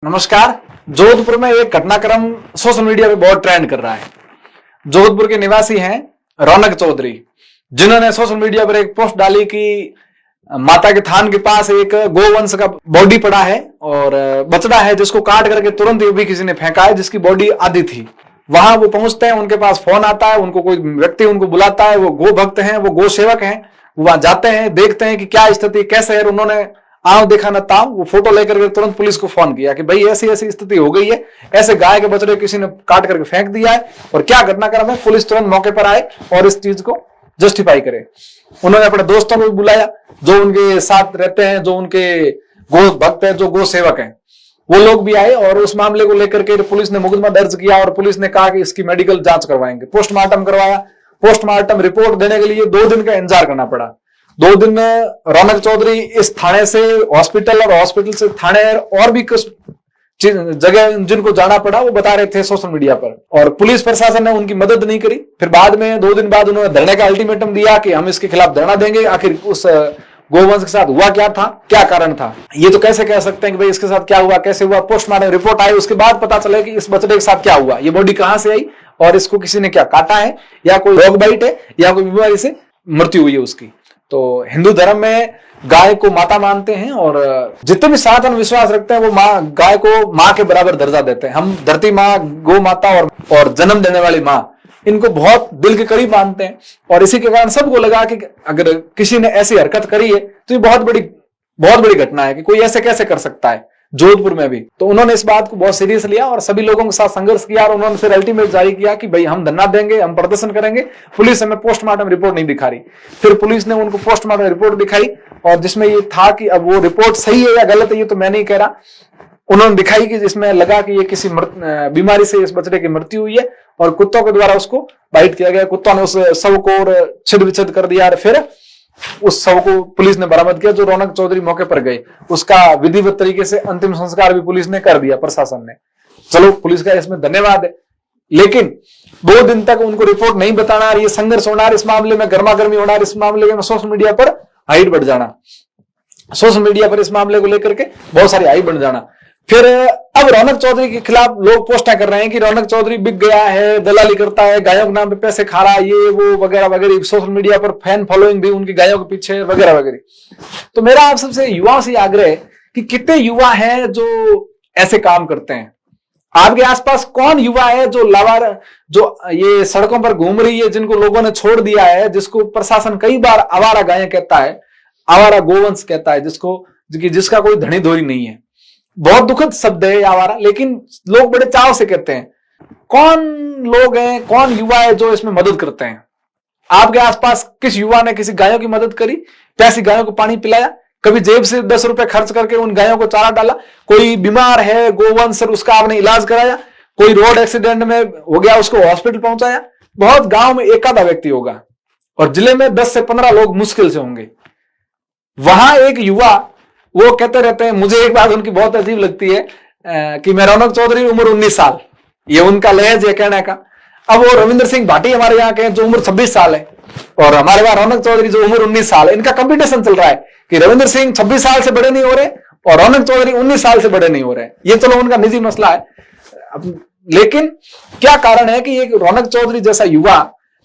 नमस्कार। जोधपुर में एक घटनाक्रम सोशल मीडिया पे बहुत ट्रेंड कर रहा है। जोधपुर के निवासी हैं रौनक चौधरी, जिन्होंने सोशल मीडिया पर एक पोस्ट डाली कि माता के थान के पास एक गोवंश का बॉडी पड़ा है और बछड़ा है जिसको काट करके तुरंत भी किसी ने फेंका है, जिसकी बॉडी आधी थी। वहां वो पहुंचते हैं, उनके पास फोन आता है, उनको कोई व्यक्ति उनको बुलाता है, वो गो भक्त हैं, वो गो सेवक हैं। वहां जाते हैं, देखते हैं कि क्या स्थिति कैसे है। उन्होंने आओ देखा न ताओ, वो फोटो लेकर के तुरंत पुलिस को फोन किया कि भाई ऐसी ऐसी स्थिति हो गई है, ऐसे गाय के बछड़े किसी ने काट करके फेंक दिया है और क्या घटनाक्रम है। पुलिस तुरंत मौके पर आए और इस चीज को जस्टिफाई करे। उन्होंने अपने दोस्तों को भी बुलाया जो उनके साथ रहते हैं, जो उनके गो भक्त है, जो गो सेवक हैं, वो लोग भी आए और उस मामले को लेकर के पुलिस ने मुकदमा दर्ज किया और पुलिस ने कहा कि इसकी मेडिकल जांच करवाएंगे। पोस्टमार्टम करवाया। पोस्टमार्टम रिपोर्ट देने के लिए 2 दिन का इंतजार करना पड़ा। 2 दिन में रौनक चौधरी इस थाने से हॉस्पिटल और हॉस्पिटल से थाने और भी कुछ जगह जिनको जाना पड़ा वो बता रहे थे सोशल मीडिया पर, और पुलिस प्रशासन ने उनकी मदद नहीं करी। फिर बाद में 2 दिन बाद उन्होंने धरने का अल्टीमेटम दिया कि हम इसके खिलाफ धरना देंगे। आखिर उस गोवंश के साथ हुआ क्या था, क्या कारण था, ये तो कैसे कह सकते हैं कि भाई इसके साथ क्या हुआ, कैसे हुआ। पोस्टमार्टम रिपोर्ट आई, उसके बाद पता चले कि इस बछड़े के साथ क्या हुआ, ये बॉडी कहां से आई और इसको किसी ने क्या काटा है, या कोई डॉग बाइट है, या कोई बीमारी से मृत्यु हुई है उसकी। तो हिंदू धर्म में गाय को माता मानते हैं और जितने भी सनातन विश्वास रखते हैं वो गाय को माँ के बराबर दर्जा देते हैं। हम धरती माँ, गौ माता और जन्म देने वाली माँ, इनको बहुत दिल के करीब मानते हैं। और इसी के कारण सबको लगा कि अगर किसी ने ऐसी हरकत करी है तो ये बहुत बड़ी घटना है कि कोई ऐसे कैसे कर सकता है, जोधपुर में भी। तो उन्होंने इस बात को बहुत सीरियस लिया और सभी लोगों के साथ संघर्ष किया और उन्होंने फिर अल्टीमेट जारी किया कि भाई हम धरना देंगे, हम प्रदर्शन करेंगे, पुलिस हमें पोस्टमार्टम रिपोर्ट नहीं दिखा रही। फिर पुलिस ने उनको पोस्टमार्टम रिपोर्ट दिखाई और जिसमें ये था कि अब वो रिपोर्ट सही है या गलत है ये तो मैं नहीं कह रहा, उन्होंने दिखाई कि जिसमें लगा कि ये किसी बीमारी से इस बछड़े की मृत्यु हुई है और कुत्तों के द्वारा उसको बाइट किया गया। कुत्तों ने उस शव को छिद विच्छेद कर दिया और फिर उस शव को पुलिस ने बरामद किया। जो रौनक चौधरी मौके पर गए, उसका विधिवत तरीके से अंतिम संस्कार भी पुलिस ने कर दिया, प्रशासन ने। चलो, पुलिस का इसमें धन्यवाद है। लेकिन 2 दिन तक उनको रिपोर्ट नहीं बताना, ये संघर्ष होना, इस मामले में गर्मागर्मी होना, इस मामले में सोशल मीडिया पर हाइट बढ़ जाना, सोशल मीडिया पर इस मामले को लेकर के बहुत सारी हाइट बढ़ जाना। फिर अब रौनक चौधरी के खिलाफ लोग पोस्टें कर रहे हैं कि रौनक चौधरी बिक गया है, दलाली करता है, गायों के नाम पे पैसे खा रहा है, ये वो वगैरह वगैरह। सोशल मीडिया पर फैन फॉलोइंग भी उनकी गायों के पीछे वगैरह वगैरह। तो मेरा आप सबसे युवाओं से आग्रह है कि कितने युवा हैं जो ऐसे काम करते हैं। आपके आसपास कौन युवा है जो जो ये सड़कों पर घूम रही है, जिनको लोगों ने छोड़ दिया है, जिसको प्रशासन कई बार आवारा गायें कहता है, आवारा गोवंश कहता है, जिसका कोई धनी धोरी नहीं है। बहुत दुखद शब्द है आवारा, लेकिन लोग बड़े चाव से कहते हैं। कौन लोग हैं, कौन युवा है जो इसमें मदद करते हैं? आपके आसपास किस युवा ने किसी गायों की मदद करी, प्यासी गायों को पानी पिलाया, कभी जेब से 10 रुपए खर्च करके उन गायों को चारा डाला? कोई बीमार है गोवंश, उसका आपने इलाज कराया? कोई रोड एक्सीडेंट में हो गया, उसको हॉस्पिटल पहुंचाया? बहुत गांव में एक आधा व्यक्ति होगा और जिले में 10 से 15 लोग मुश्किल से होंगे। वहां एक युवा वो कहते रहते हैं, मुझे एक बात उनकी बहुत अजीब लगती है कि मैं रौनक चौधरी, उम्र 19 साल, ये उनका लहज है कहने का। अब वो रविंद्र सिंह भाटी हमारे यहाँ के जो उम्र 26 साल है और हमारे वहां रौनक चौधरी जो उम्र 19 साल है, इनका कंपटीशन चल रहा है कि रविंद्र सिंह 26 साल से बड़े नहीं हो रहे और रौनक चौधरी 19 साल से बड़े नहीं हो रहे। ये चलो उनका निजी मसला है, लेकिन क्या कारण है कि एक रौनक चौधरी जैसा युवा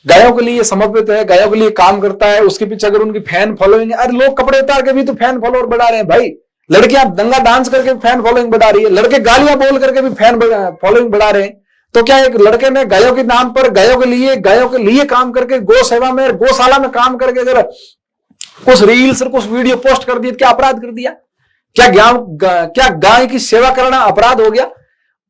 गायों के लिए समर्पित है, गायों के लिए काम करता है, उसके पीछे अगर उनकी फैन फॉलोइंग है, अरे लोग कपड़े उतार के भी तो फैन फॉलोअर बढ़ा रहे हैं भाई। लड़कियां दंगा डांस करके फैन फॉलोइंग बढ़ा रही है, लड़के गालियां बोल करके भी फैन फॉलोइंग बढ़ा रहे हैं। तो क्या एक लड़के ने गायों के नाम पर, गायों के लिए काम करके, गौ सेवा में, गौशाला में काम करके अगर कुछ रील्स और कुछ वीडियो पोस्ट कर दिए, क्या अपराध कर दिया? क्या गाय की सेवा करना अपराध हो गया?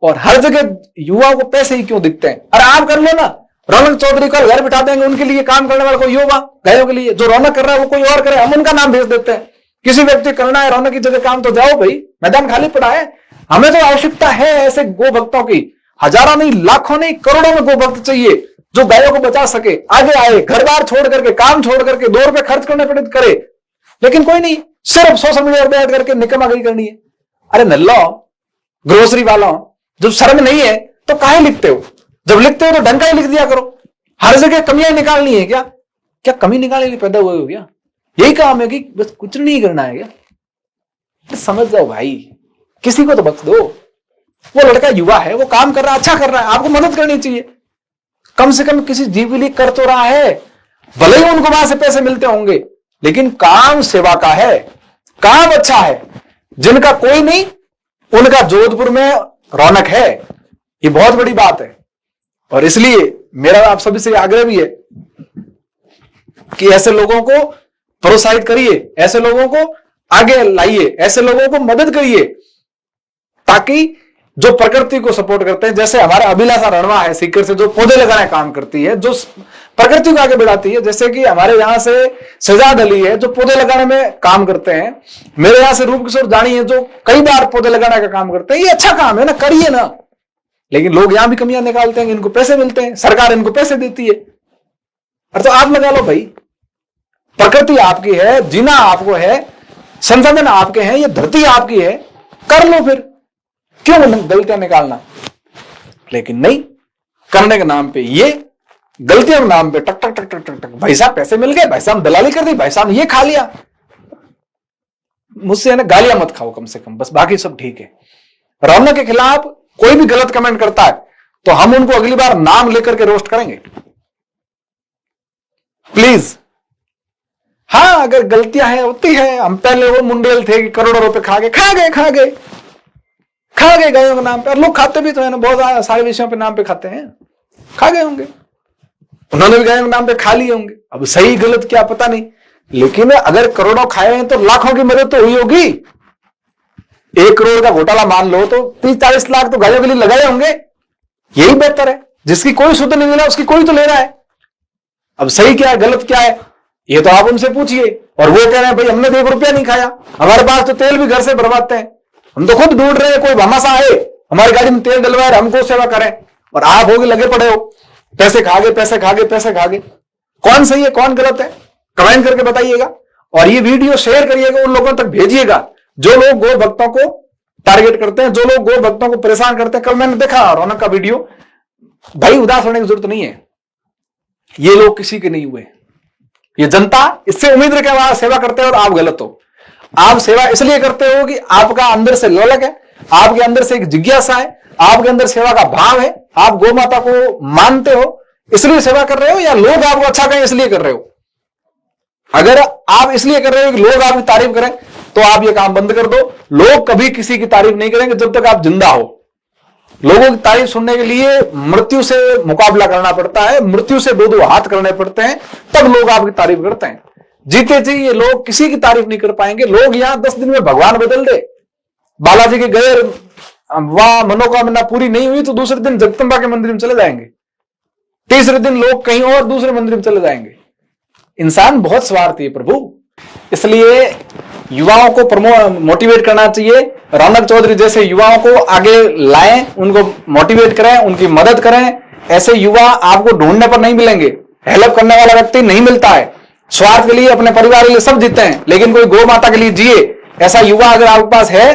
और हर जगह युवाओं को पैसे ही क्यों दिखते हैं? अरे आप कर लो ना, रौनक चौधरी को घर बिठा देंगे, उनके लिए काम करने वाला कोई युवा गायों के लिए, जो रौनक कर रहा है वो कोई और करे, हम उनका नाम भेज देते हैं। किसी व्यक्ति करना है रौनक की जगह काम, तो जाओ भाई, मैदान खाली पड़ा है। हमें तो आवश्यकता है ऐसे गो भक्तों की, हजारों नहीं, लाखों नहीं, करोड़ों में गो भक्त चाहिए जो गायों को बचा सके, आगे आए, घर बार छोड़ करके, काम छोड़ करके, 2 रुपए खर्च करने पड़े करे। लेकिन कोई नहीं, सिर्फ सोशल मीडिया पर बैठ करके निकम्मागिरी करनी है। अरे नल्लो, ग्रोसरी वालों, जब शर्म नहीं है तो काहे लिखते हो? जब लिखते हो तो ढंग का ही लिख दिया करो। हर जगह कमियां निकालनी है क्या? क्या कमी निकालने के लिए पैदा हुए हो क्या? यही काम है कि बस कुछ नहीं करना है क्या? तो समझ जाओ भाई, किसी को तो बख्श दो। वो लड़का युवा है, वो काम कर रहा है, अच्छा कर रहा है, आपको मदद करनी चाहिए। कम से कम किसी जीव के लिए कर तो रहा है, भले ही उनको वहां से पैसे मिलते होंगे, लेकिन काम सेवा का है, काम अच्छा है। जिनका कोई नहीं, उनका जोधपुर में रौनक है, ये बहुत बड़ी बात है। और इसलिए मेरा आप सभी से आग्रह भी है कि ऐसे लोगों को प्रोत्साहित करिए, ऐसे लोगों को आगे लाइए, ऐसे लोगों को मदद करिए, ताकि जो प्रकृति को सपोर्ट करते हैं, जैसे हमारा अभिलाषा रणवा है सीकर से, जो पौधे लगाने काम करती है, जो प्रकृति को आगे बढ़ाती है, जैसे कि हमारे यहां से शहजाद अली है जो पौधे लगाने में काम करते हैं, मेरे यहां से रूप किशोर जानी है जो कई बार पौधे लगाने का काम करते हैं। ये अच्छा काम है ना, करिए ना। लेकिन लोग यहां भी कमियां निकालते हैं, इनको पैसे मिलते हैं, सरकार इनको पैसे देती है, और तो आप लगा लो भाई। प्रकृति आपकी है, जीना आपको है, संसाधन आपके हैं, ये धरती आपकी है, कर लो फिर, क्यों गलतियां निकालना। लेकिन नहीं, करने के नाम पे ये, गलतियों के नाम पे टक टक टक टक टक टक, भाई साहब पैसे मिल गए, भाई साहब दलाली कर दी, भाई साहब ये खा लिया। मुझसे है ना गालियां मत खाओ कम से कम, बस बाकी सब ठीक है। रौनक के खिलाफ कोई भी गलत कमेंट करता है तो हम उनको अगली बार नाम लेकर के रोस्ट करेंगे, प्लीज। हाँ, अगर गलतियां हैं होती है, हम पहले वो मुंडेल थे कि करोड़ों रुपए खा गए गायों के नाम पे, और लोग खाते भी तो है ना, बहुत सारे विषयों पे नाम पे खाते हैं, खा गए होंगे, उन्होंने भी गायों के नाम पे खा लिए होंगे। अब सही गलत क्या पता नहीं, लेकिन अगर करोड़ों खाए हैं तो लाखों की मदद तो हुई होगी। 1 करोड़ का घोटाला मान लो तो 30-40 लाख तो गायों के लिए लगाए होंगे, यही बेहतर है। जिसकी कोई शुद्ध नहीं मिला उसकी कोई तो ले रहा है। अब सही क्या है गलत क्या है ये तो आप उनसे पूछिए। और वो कह रहे हैं भाई हमने तो 1 रुपया नहीं खाया, हमारे पास तो तेल भी घर से भरवाते हैं, हम तो खुद ढूंढ रहे हैं कोई भमासा आए हमारी गाड़ी में तेल डलवाए हमको सेवा करें, और आप होगे लगे पड़े हो पैसे खागे पैसे खागे पैसे खागे। कौन सही है कौन गलत है कमेंट करके बताइएगा, और ये वीडियो शेयर करिएगा, उन लोगों तक भेजिएगा जो लोग गौ भक्तों को टारगेट करते हैं, जो लोग गौ भक्तों को परेशान करते हैं। कल मैंने देखा रौनक का वीडियो, भाई उदास होने की जरूरत नहीं है, ये लोग किसी के नहीं हुए, ये जनता इससे उम्मीद रखे वहां सेवा करते हैं और आप गलत हो। आप सेवा इसलिए करते हो कि आपका अंदर से ललक है, आपके अंदर से एक जिज्ञासा है, आपके अंदर सेवा का भाव है, आप गौ माता को मानते हो इसलिए सेवा कर रहे हो, या लोग आपको अच्छा कहें इसलिए कर रहे हो। अगर आप इसलिए कर रहे हो कि लोग आपकी तारीफ करें तो आप ये काम बंद कर दो। लोग कभी किसी की तारीफ नहीं करेंगे जब तक आप जिंदा हो। लोगों की तारीफ सुनने के लिए मृत्यु से मुकाबला करना पड़ता है, मृत्यु से 2-2 हाथ करने पड़ते हैं, तब लोग आपकी तारीफ करते हैं। जीते जी ये लोग किसी की तारीफ नहीं कर पाएंगे। लोग यहां 10 दिन में भगवान बदल दे, बालाजी के गए वहां मनोकामना पूरी नहीं हुई तो दूसरे दिन जगदंबा के मंदिर में चले जाएंगे, तीसरे दिन लोग कहीं और दूसरे मंदिर में चले जाएंगे। इंसान बहुत स्वार्थी है प्रभु, इसलिए युवाओं को मोटिवेट करना चाहिए। रौनक चौधरी जैसे युवाओं को आगे लाएं, उनको मोटिवेट करें, उनकी मदद करें। ऐसे युवा आपको ढूंढने पर नहीं मिलेंगे, हेल्प करने वाला व्यक्ति नहीं मिलता है। स्वार्थ के लिए अपने परिवार के लिए सब जीते हैं, लेकिन कोई गौ माता के लिए जिए ऐसा युवा अगर आपके पास है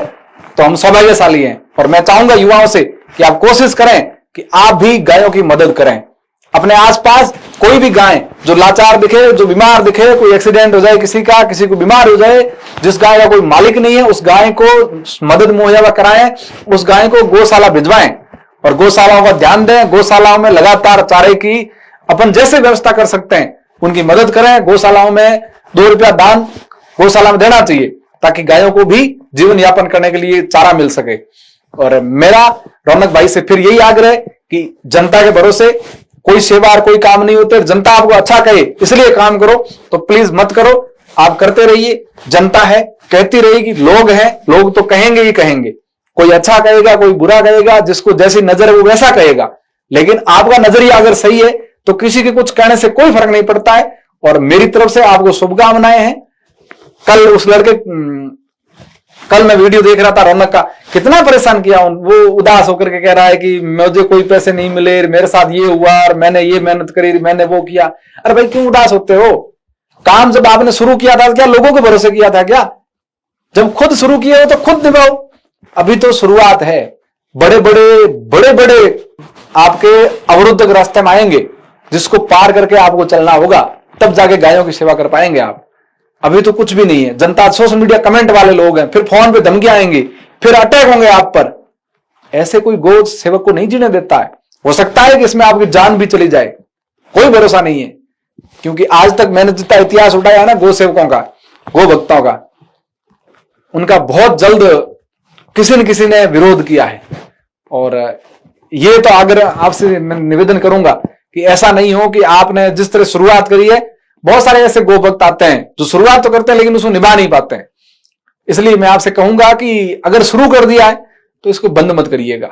तो हम सौभाग्यशाली हैं। और मैं चाहूंगा युवाओं से कि आप कोशिश करें कि आप भी गायों की मदद करें। अपने आसपास कोई भी गाय जो लाचार दिखे, जो बीमार दिखे, कोई एक्सीडेंट हो जाए किसी का, किसी को बीमार हो जाए, जिस गाय का कोई मालिक नहीं है, उस गाय को मदद मुहैया कराएं, उस गाय को गौशाला भिजवाएं और गौशालाओं का ध्यान दें। गौशालाओं में लगातार चारे की अपन जैसे व्यवस्था कर सकते हैं उनकी मदद करें। गौशालाओं में 2 रुपया दान गौशाला में देना चाहिए ताकि गायों को भी जीवन यापन करने के लिए चारा मिल सके। और मेरा रौनक भाई से फिर यही आग्रह कि जनता के भरोसे कोई सेवा और कोई काम नहीं होते। जनता आपको अच्छा कहे इसलिए काम करो, तो प्लीज मत करो, आप करते रहिए। जनता है कहती रहेगी, लोग हैं, लोग तो कहेंगे ही कहेंगे। कोई अच्छा कहेगा, कोई बुरा कहेगा, जिसको जैसी नजर है वो वैसा कहेगा, लेकिन आपका नजरिया अगर सही है तो किसी के कुछ कहने से कोई फर्क नहीं पड़ता है। और मेरी तरफ से आपको शुभकामनाएं हैं। कल उस लड़के कल मैं वीडियो देख रहा था रौनक का, कितना परेशान किया, वो उदास होकर के कह रहा है कि मुझे कोई पैसे नहीं मिले, मेरे साथ ये हुआ और मैंने ये मेहनत करी, मैंने वो किया। अरे भाई क्यों उदास होते हो? काम जब आपने शुरू किया था क्या लोगों के भरोसे किया था क्या? जब खुद शुरू किए हो तो खुद निभाओ। अभी तो शुरुआत है, बड़े बड़े आपके अवरुद्ध रास्ते में आएंगे जिसको पार करके आपको चलना होगा, तब जाके गायों की सेवा कर पाएंगे आप। अभी तो कुछ भी नहीं है। जनता सोशल मीडिया कमेंट वाले लोग हैं, फिर फोन पे धमकियां आएंगी, फिर अटैक होंगे आप पर। ऐसे कोई गो सेवक को नहीं जीने देता है। हो सकता है कि इसमें आपकी जान भी चली जाए, कोई भरोसा नहीं है, क्योंकि आज तक मैंने जितना इतिहास उठाया ना गो सेवकों का, गो भक्तों का, उनका बहुत जल्द किसी न किसी ने विरोध किया है। और ये तो अगर आपसे मैं निवेदन करूंगा कि ऐसा नहीं हो कि आपने जिस तरह शुरुआत करी है, बहुत सारे ऐसे गो भक्त आते हैं जो शुरुआत तो करते हैं लेकिन उसको निभा नहीं पाते हैं। इसलिए मैं आपसे कहूंगा कि अगर शुरू कर दिया है तो इसको बंद मत करिएगा।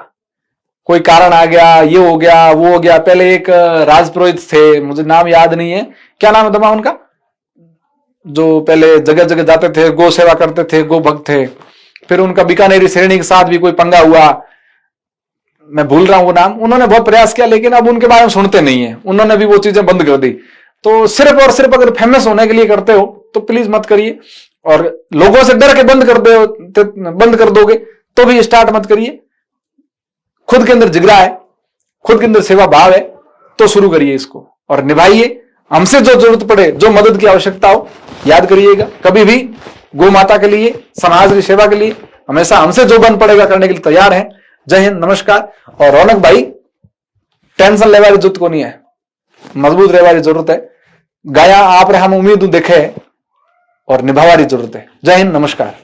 कोई कारण आ गया, ये हो गया, वो हो गया। पहले एक राजपुरोहित थे, मुझे नाम याद नहीं है, क्या नाम है दमा उनका, जो पहले जगह जगह जाते थे, गो सेवा करते थे, गो भक्त थे। फिर उनका बीकानेरी श्रेणी के साथ भी कोई पंगा हुआ, मैं भूल रहा हूं वो नाम। उन्होंने बहुत प्रयास किया लेकिन अब उनके बारे में सुनते नहीं है, उन्होंने भी वो चीजें बंद कर दी। तो सिर्फ और सिर्फ अगर फेमस होने के लिए करते हो तो प्लीज मत करिए, और लोगों से डर के बंद कर दोगे तो भी स्टार्ट मत करिए। खुद के अंदर जिगरा है, खुद के अंदर सेवा भाव है तो शुरू करिए इसको और निभाइए। हमसे जो जरूरत पड़े, जो मदद की आवश्यकता हो, याद करिएगा कभी भी गौ माता के लिए, समाज की सेवा के लिए हमेशा हमसे जो बन पड़ेगा करने के लिए तैयार है। जय हिंद, नमस्कार। और रौनक भाई, टेंशन लेने वाली जरूरत को नहीं है, मजबूत रहने वाली जरूरत है। गाया आप रे हम उम्मीद देखे और निभावारी जरूरत है। जय हिंद, नमस्कार।